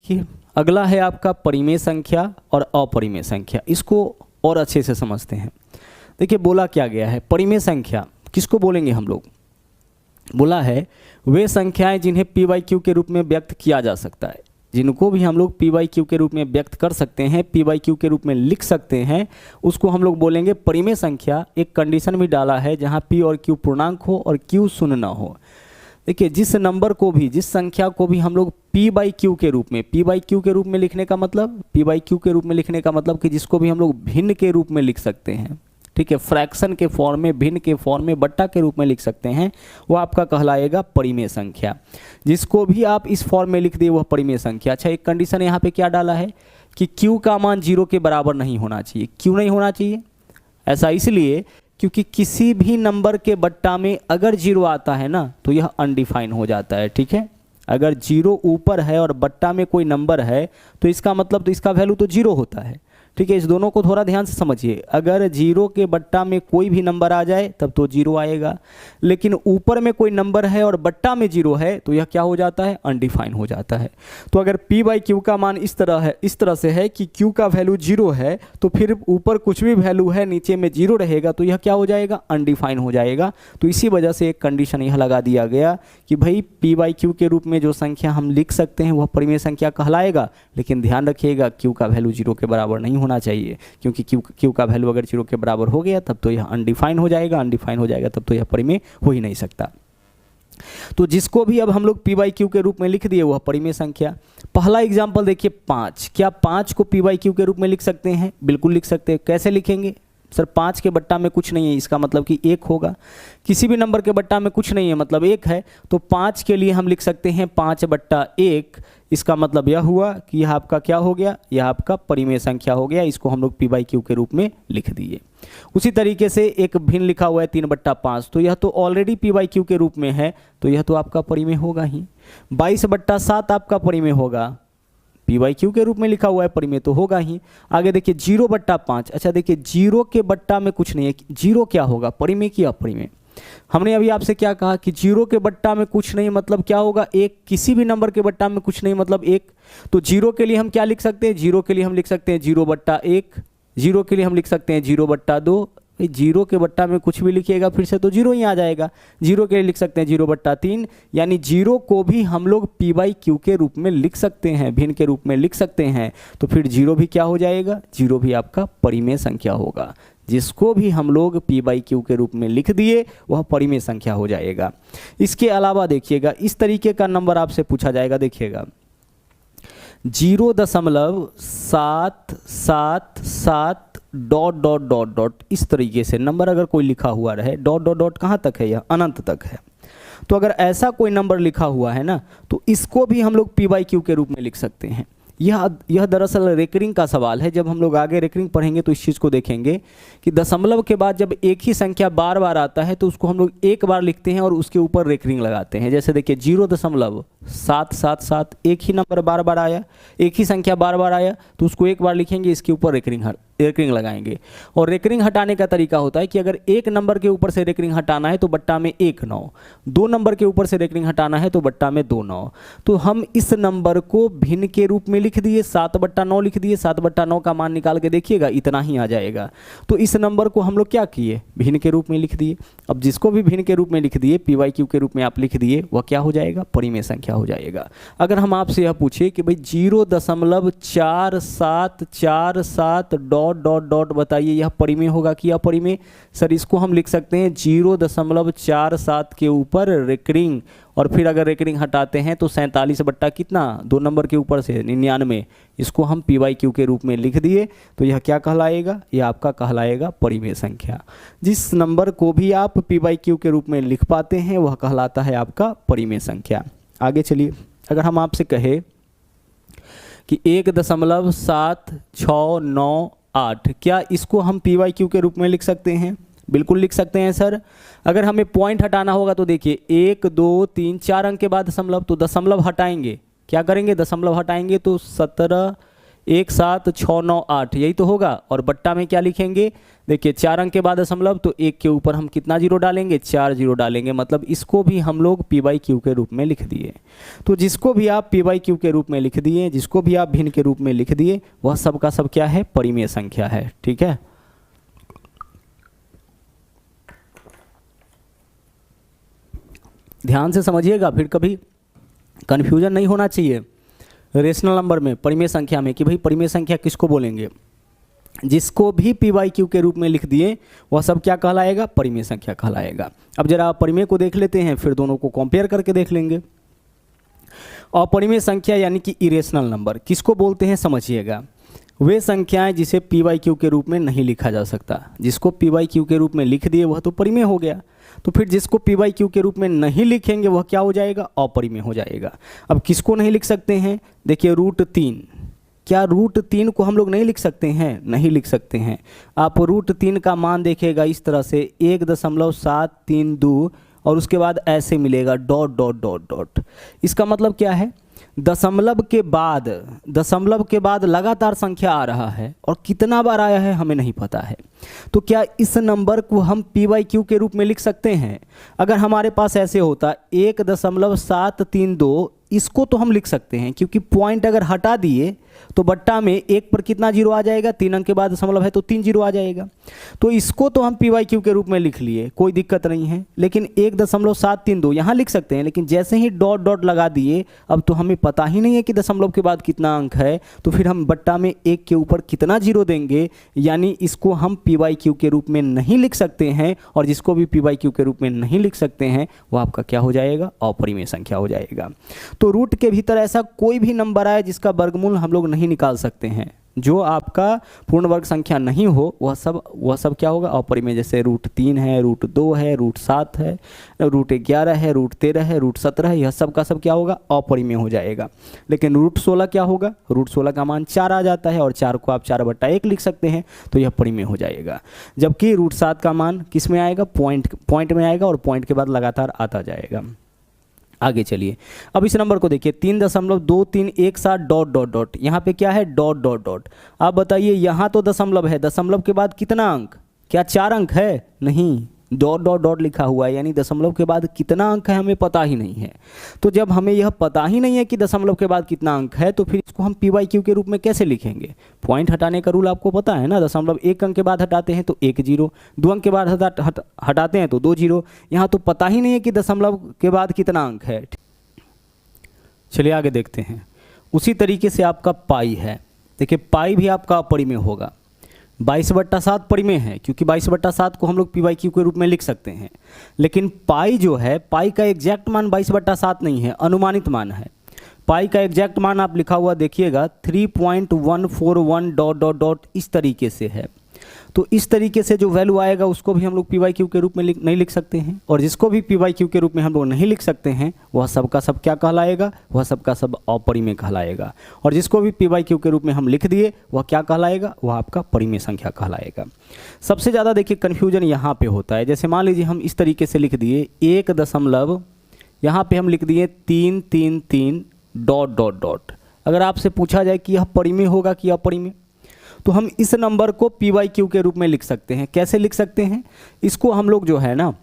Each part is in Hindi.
कि अगला है आपका परिमेय संख्या और अपरिमेय संख्या। इसको और अच्छे से समझते हैं। देखिए बोला क्या गया है, परिमेय संख्या किसको बोलेंगे हम लोग? बोला है वे संख्याएं जिन्हें पी बाई क्यू के रूप में व्यक्त किया जा सकता है, जिनको भी हम लोग पी बाई क्यू के रूप में व्यक्त कर सकते हैं, पी बाई क्यू के रूप में लिख सकते हैं, उसको हम लोग बोलेंगे परिमेय संख्या। एक कंडीशन भी डाला है जहां पी और क्यू पूर्णांक हो और क्यू शून्य ना हो। देखिए जिस नंबर को भी, जिस संख्या को भी हम लोग पी बाई क्यू के रूप में, पी बाई क्यू के रूप में लिखने का मतलब, पी बाई क्यू के रूप में लिखने का मतलब कि जिसको भी हम लोग भिन्न के रूप में लिख सकते हैं, ठीक है, फ्रैक्शन के फॉर्म में, भिन्न के फॉर्म में, बट्टा के रूप में लिख सकते हैं, वो आपका कहलाएगा परिमेय संख्या। जिसको भी आप इस फॉर्म में लिख दिए वह परिमेय संख्या। अच्छा, एक कंडीशन यहाँ पे क्या डाला है कि q का मान 0 के बराबर नहीं होना चाहिए। क्यों नहीं होना चाहिए? ऐसा इसलिए क्योंकि किसी भी नंबर के बट्टा में अगर 0 आता है ना तो यह अनडिफाइन हो जाता है, ठीक है। अगर 0 ऊपर है और बट्टा में कोई नंबर है तो इसका मतलब, तो इसका वैल्यू तो 0 होता है, ठीक है। इस दोनों को थोड़ा ध्यान से समझिए। अगर 0 के बट्टा में कोई भी नंबर आ जाए तब तो 0 आएगा, लेकिन ऊपर में कोई नंबर है और बट्टा में 0 है तो यह क्या हो जाता है? अनडिफाइन हो जाता है। तो अगर p बाई क्यू का मान इस तरह है, इस तरह से है कि q का वैल्यू 0 है तो फिर ऊपर कुछ भी वैल्यू है नीचे में 0 रहेगा तो यह क्या हो जाएगा? अनडिफाइन हो जाएगा। तो इसी वजह से एक कंडीशन यह लगा दिया गया कि भाई p बाई क्यू के रूप में जो संख्या हम लिख सकते हैं वह परिमेय संख्या कहलाएगा, लेकिन ध्यान रखिएगा q का वैल्यू 0 के बराबर नहीं होना चाहिए, क्योंकि q का वैल्यू अगर 0 के बराबर हो गया तब तो यह अनडिफाइन हो जाएगा, अनडिफाइन हो जाएगा तब तो यह परिमेय हो ही नहीं सकता। तो जिसको भी अब हम लोग p बाई क्यू के रूप में लिख दिए वह परिमेय संख्या। पहला एग्जाम्पल देखिए 5। क्या 5 को p बाई क्यू के रूप में लिख सकते हैं? बिल्कुल लिख सकते हैं। कैसे लिखेंगे? सर 5 के बट्टा में कुछ नहीं है, इसका मतलब कि 1 होगा। किसी भी नंबर के बट्टा में कुछ नहीं है मतलब 1 है, तो 5 के लिए हम लिख सकते हैं 5/1। इसका मतलब यह हुआ कि यह आपका क्या हो गया? यह आपका परिमेय संख्या हो गया। इसको हम लोग p बाई क्यू के रूप में लिख दिए। उसी तरीके से एक भिन्न लिखा हुआ है 3/5, तो यह तो ऑलरेडी p बाई क्यू के रूप में है, तो यह तो आपका परिमेय होगा ही। 22/7 आपका परिमेय होगा, p बाई क्यू के रूप में लिखा हुआ है, परिमेय तो होगा ही। आगे देखिए 0/5। अच्छा देखिए 0 के बट्टा में कुछ नहीं है, 0 क्या होगा? परिमेय की अपरिमेय? हमने अभी आपसे क्या कहा कि 0 के बट्टा में कुछ नहीं मतलब क्या होगा? 1। किसी भी नंबर के बट्टा में कुछ नहीं मतलब 1। तो 0 के लिए हम क्या लिख सकते हैं? 0 के लिए हम लिख सकते हैं 0/1। 0 के लिए हम लिख सकते हैं 0/2। 0 के बट्टा में कुछ भी लिखिएगा फिर से तो 0 ही आ जाएगा। 0 के लिए लिख सकते हैं 0/3, यानी 0 को भी हम लोग p बाई क्यू के रूप में लिख सकते हैं, भिन्न के रूप में लिख सकते हैं। तो फिर 0 भी क्या हो जाएगा? 0 भी आपका परिमेय संख्या होगा। जिसको भी हम लोग p बाई क्यू के रूप में लिख दिए वह परिमेय संख्या हो जाएगा। इसके अलावा देखिएगा इस तरीके का नंबर आपसे पूछा जाएगा, देखिएगा 0.777 ... इस तरीके से नंबर अगर कोई लिखा हुआ रहे, ... कहाँ तक है? यह अनंत तक है। तो अगर ऐसा कोई नंबर लिखा हुआ है ना तो इसको भी हम लोग p बाई क्यू के रूप में लिख सकते हैं। यह दरअसल रेकरिंग का सवाल है। जब हम लोग आगे रेकरिंग पढ़ेंगे तो इस चीज़ को देखेंगे कि दशमलव के बाद जब एक ही संख्या बार बार आता है तो उसको हम लोग एक बार लिखते हैं और उसके ऊपर रेकरिंग लगाते हैं। जैसे देखिए 0.777, एक ही नंबर बार बार आया, एक ही संख्या बार बार आया तो उसको एक बार लिखेंगे, इसके ऊपर रेकरिंग लगाएंगे। और रेकरिंग हटाने का तरीका होता है कि अगर एक नंबर के ऊपर से रेकरिंग हटाना है तो बट्टा में 1 9, 2 नंबर के ऊपर से रेकरिंग हटाना है तो बट्टा में 2 9। तो हम इस नंबर को भिन्न के रूप में लिख दिए, 7/9 लिख दिए। 7/9 का मान निकाल के देखिएगा इतना ही आ जाएगा। तो इस नंबर को हम लोग क्या किए? भिन्न के रूप में लिख दिए। अब जिसको भी भिन्न के रूप में लिख दिए, p बाई क्यू के रूप में आप लिख दिए, वह क्या हो जाएगा? परिमेय संख्या हो जाएगा। अगर हम आपसे यह पूछे कि भाई 0.4747 ... बताइए यह परिमेय होगा कि अपरिमेय? सर इसको हम लिख सकते हैं 0.47 के ऊपर रेकरिंग, और फिर अगर रेकरिंग हटाते हैं तो 47 कितना? 2 नंबर के ऊपर से 99। इसको हम p बाई क्यू के रूप में लिख दिए तो यह क्या कहलाएगा? यह आपका कहलाएगा परिमेय संख्या। जिस नंबर को भी आप p बाई क्यू के रूप में लिख पाते हैं वह कहलाता है आपका परिमेय संख्या। आगे चलिए, अगर हम आपसे कहे कि 1.769 क्या इसको हम p बाई क्यू के रूप में लिख सकते हैं? बिल्कुल लिख सकते हैं सर। अगर हमें पॉइंट हटाना होगा तो देखिए 1 2 3 4 अंक के बाद दशमलव, तो दशमलव हटाएंगे, क्या करेंगे? दशमलव हटाएंगे तो 17 1 7 6 9 8 यही तो होगा। और बट्टा में क्या लिखेंगे, देखिए 4 अंक के बाद दशमलव, तो 1 के ऊपर हम कितना जीरो डालेंगे, 4 जीरो डालेंगे, मतलब इसको भी हम लोग पी बाई क्यू के रूप में लिख दिए। तो जिसको भी आप पी बाई क्यू के रूप में लिख दिए, जिसको भी आप भिन्न के रूप में लिख दिए, वह सब का सब क्या है, परिमेय संख्या है। ठीक है, ध्यान से समझिएगा, फिर कभी कन्फ्यूजन नहीं होना चाहिए रेशनल नंबर में, परिमेय संख्या में, कि भाई परिमेय संख्या किसको बोलेंगे। जिसको भी पी बाई क्यू के रूप में लिख दिए वह सब क्या कहलाएगा, परिमेय संख्या कहलाएगा। अब जरा परिमेय को देख लेते हैं, फिर दोनों को कंपेयर करके देख लेंगे। अपरिमेय संख्या यानी कि इरेशनल नंबर किसको बोलते हैं, समझिएगा, वे संख्याएं जिसे पी बाई क्यू के रूप में नहीं लिखा जा सकता। जिसको पी बाई क्यू के रूप में लिख दिए वह तो परिमेय हो गया, तो फिर जिसको पी बाई क्यू के रूप में नहीं लिखेंगे वह क्या हो जाएगा, अपरिमेय हो जाएगा। अब किसको नहीं लिख सकते हैं, देखिए √3, क्या √3 को हम लोग नहीं लिख सकते हैं, नहीं लिख सकते हैं। आप √3 का मान देखिएगा इस तरह से 1.732 और उसके बाद ऐसे मिलेगा डॉट डॉट डॉट डॉट। इसका मतलब क्या है, दशमलव के बाद लगातार संख्या आ रहा है और कितना बार आया है हमें नहीं पता है। तो क्या इस नंबर को हम पी बाई क्यू के रूप में लिख सकते हैं। अगर हमारे पास ऐसे होता 1.732, इसको तो हम लिख सकते हैं, क्योंकि पॉइंट अगर हटा दिए तो बट्टा में 1 पर कितना जीरो आ जाएगा, 3 अंक के बाद दशमलव है तो 3 जीरो आ जाएगा। तो इसको तो हम पी वाई क्यू के रूप में लिख लिए, कोई दिक्कत नहीं है। लेकिन 1.732 यहाँ लिख सकते हैं, लेकिन जैसे ही डॉट डॉट लगा दिए अब तो हमें पता ही नहीं है कि दशमलव के बाद कितना अंक है, तो फिर हम बट्टा में 1 के ऊपर कितना जीरो देंगे, यानी इसको हम पी वाई क्यू के रूप में नहीं लिख सकते हैं। और जिसको भी पी वाई क्यू के रूप में नहीं लिख सकते हैं वो आपका क्या हो जाएगा, अपरिमेय संख्या हो जाएगा। तो रूट के भीतर ऐसा कोई भी नंबर आए जिसका वर्गमूल हम लोग नहीं निकाल सकते हैं, जो आपका पूर्ण वर्ग संख्या नहीं हो वह सब क्या होगा, अपरिमेय। जैसे √3 है, √2 है, √7 है, √11 है, √13 है, √17 है, यह सब का सब क्या होगा, अपरिमेय हो जाएगा। लेकिन √16 क्या होगा, √16 का मान 4 आ जाता है और 4 को आप 4/1 लिख सकते हैं, तो यह परिमेय हो जाएगा। जबकि √7 का मान किस में आएगा, पॉइंट में आएगा और पॉइंट के बाद लगातार आता जाएगा। आगे चलिए, अब इस नंबर को देखिए 3.2317 डॉट डॉट डॉट, यहाँ पे क्या है, डॉट डॉट डॉट। आप बताइए, यहाँ तो दशमलव है, दशमलव के बाद कितना अंक, क्या 4 अंक है, नहीं, डॉट डॉट डॉट लिखा हुआ है, यानी दशमलव के बाद कितना अंक है हमें पता ही नहीं है। तो जब हमें यह पता ही नहीं है कि दशमलव के बाद कितना अंक है, तो फिर इसको हम पी वाई क्यू के रूप में कैसे लिखेंगे। पॉइंट हटाने का रूल आपको पता है ना, दशमलव 1 अंक के बाद हटाते हैं तो 1 जीरो, 2 अंक के बाद हटाते हैं तो 2 जीरो। यहाँ तो पता ही नहीं है कि दशमलव के बाद कितना अंक है। चलिए आगे देखते हैं। उसी तरीके से आपका पाई है, देखिए पाई भी आपका अपरिमेय होगा। 22/7 परिमेय है, क्योंकि 22/7 को हम लोग पी वाई क्यू के रूप में लिख सकते हैं। लेकिन पाई जो है, पाई का एग्जैक्ट मान 22/7 नहीं है, अनुमानित मान है। पाई का एग्जैक्ट मान आप लिखा हुआ देखिएगा 3.141 डॉट डॉट डॉट इस तरीके से है। तो इस तरीके से जो वैल्यू आएगा उसको भी हम लोग पी वाई क्यू के रूप में नहीं लिख सकते हैं। और जिसको भी पी वाई क्यू के रूप में हम लोग नहीं लिख सकते हैं वह सब का सब क्या कहलाएगा, वह सब का सब अपरिमेय कहलाएगा। और जिसको भी पी वाई क्यू के रूप में हम लिख दिए वह क्या कहलाएगा, वह आपका परिमेय संख्या कहलाएगा। सबसे ज़्यादा देखिए कन्फ्यूजन यहाँ पे होता है। जैसे मान लीजिए हम इस तरीके से लिख दिए 1 दशमलव, यहाँ पे हम लिख दिए 333 डॉट डॉट डॉट। अगर आपसे पूछा जाए कि यह परिमेय होगा कि अपरिमेय, तो हम इस नंबर को पी वाई क्यू के रूप में लिख सकते हैं। कैसे लिख सकते हैं, इसको हम लोग जो है ना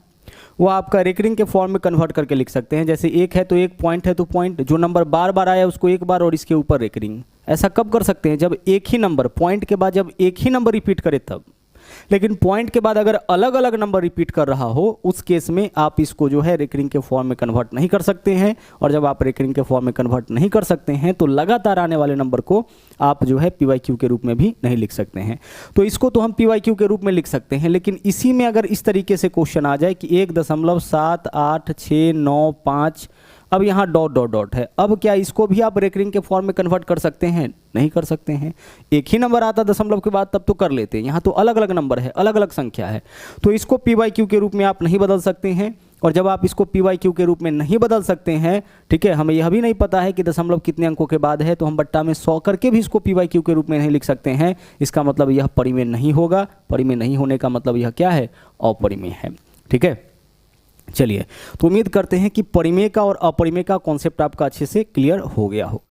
वो आपका रेकरिंग के फॉर्म में कन्वर्ट करके लिख सकते हैं। जैसे 1 है तो 1, पॉइंट है तो पॉइंट, जो नंबर बार बार आया उसको 1 बार और इसके ऊपर रेकरिंग। ऐसा कब कर सकते हैं, जब एक ही नंबर, पॉइंट के बाद जब एक ही नंबर रिपीट करे तब। लेकिन पॉइंट के बाद अगर अलग अलग नंबर रिपीट कर रहा हो उस केस में आप इसको जो है रेकरिंग के फॉर्म में कन्वर्ट नहीं कर सकते हैं। और जब आप रेकरिंग के फॉर्म में कन्वर्ट नहीं कर सकते हैं तो लगातार आने वाले नंबर को आप जो है पी वाई क्यू के रूप में भी नहीं लिख सकते हैं। तो इसको तो हम पी वाई क्यू के रूप में लिख सकते हैं। लेकिन इसी में अगर इस तरीके से क्वेश्चन आ जाए कि 1.78695, अब यहाँ डॉट डॉट डॉट है, अब क्या इसको भी आप रेकरिंग के फॉर्म में कन्वर्ट कर सकते हैं, नहीं कर सकते हैं। एक ही नंबर आता दशमलव के बाद तब तो कर लेते हैं, यहाँ तो अलग अलग नंबर है, अलग अलग संख्या है, तो इसको पी वाई क्यू के रूप में आप नहीं बदल सकते हैं। और जब आप इसको पी वाई क्यू के रूप में नहीं बदल सकते हैं, ठीक है, हमें यह भी नहीं पता है कि दशमलव कितने अंकों के बाद है, तो हम बट्टा में 100 करके भी इसको पी वाई क्यू के रूप में नहीं लिख सकते हैं। इसका मतलब यह परिमेय नहीं होगा। परिमेय नहीं होने का मतलब यह क्या है, अपरिमेय है। ठीक है, चलिए, तो उम्मीद करते हैं कि परिमेय का और अपरिमेय का कॉन्सेप्ट आपका अच्छे से क्लियर हो गया हो।